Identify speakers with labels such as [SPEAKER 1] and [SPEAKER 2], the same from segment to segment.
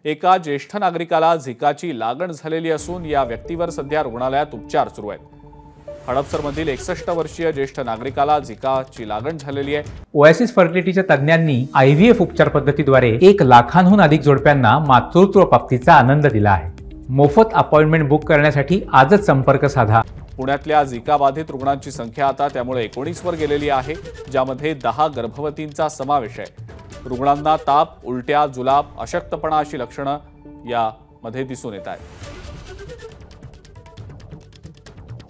[SPEAKER 1] एका ज्येष्ठ नागरिकाला झिकाची लागण झालेली असून या व्यक्तीवर सध्या रुग्णालयात उपचार सुरू आहेत। हडपसरमधील 61 वर्षीय ज्येष्ठ नागरिकाला झिकाची लागण झालेली आहे।
[SPEAKER 2] ओएसिस फर्टिलिटीच्या तज्ञांनी IVF उपचार पद्धतीद्वारे 1 लाखांहून अधिक जोडप्यांना मातृत्व प्राप्तीचा आनंद दिला आहे। मोफत अपॉइंटमेंट बुक करण्यासाठी आजच संपर्क साधा।
[SPEAKER 1] पुण्यातल्या झिका बाधित रुग्णांची संख्या आता त्यामुळे 19 वर गेलेली आहे, ज्यामध्ये 10 गर्भवतींचा समावेश आहे। रुग्णांना ताप, उलट्या, जुलाब, अशक्तपणा अशी लक्षणं यामध्ये दिसून येत आहेत।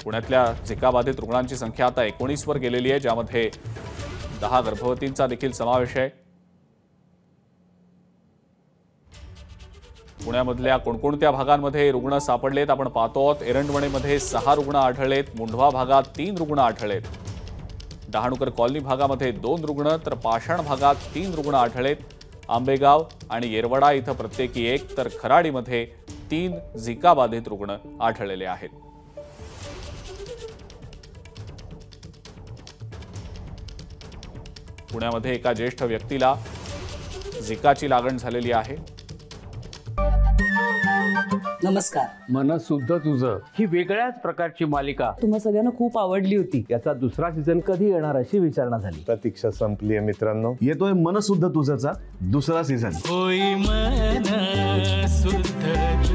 [SPEAKER 1] पुण्यातल्या झिका बाधित रुग्णांची संख्या आता 19 वर गेलेली आहे, ज्यामध्ये 10 गर्भवतींचा देखील समावेश आहे। पुण्यामधल्या कोणकोणत्या भागांमध्ये रुग्ण सापडलेत आपण पाहतो आहोत। एरंडवणेमध्ये 6 रुग्ण आढळलेत, मुंढवा भागात 3 रुग्ण आढळलेत, डहाणूकर कॉलनी भागामध्ये 2 रुग्ण तर पाषाण भागात 3 रुग्ण आढळलेत। आंबेगाव आणि येरवडा इथं प्रत्येकी 1 तर खराडीमध्ये 3 झिका बाधित रुग्ण आढळलेले आहेत। पुण्यामध्ये एका ज्येष्ठ व्यक्तीला झिकाची लागण झालेली आहे।
[SPEAKER 3] नमस्कार।
[SPEAKER 4] मन शुद्ध तुझं ही वेगळ्याच प्रकारची मालिका
[SPEAKER 3] तुम्हा सगळ्यांना खूप आवडली होती।
[SPEAKER 4] याचा दुसरा सीझन कधी येणार अशी विचारणा झाली।
[SPEAKER 5] प्रतीक्षा संपली आहे मित्रांनो, येतोय मन शुद्ध तुझंचा दुसरा सीझन।
[SPEAKER 6] होई मन शुद्ध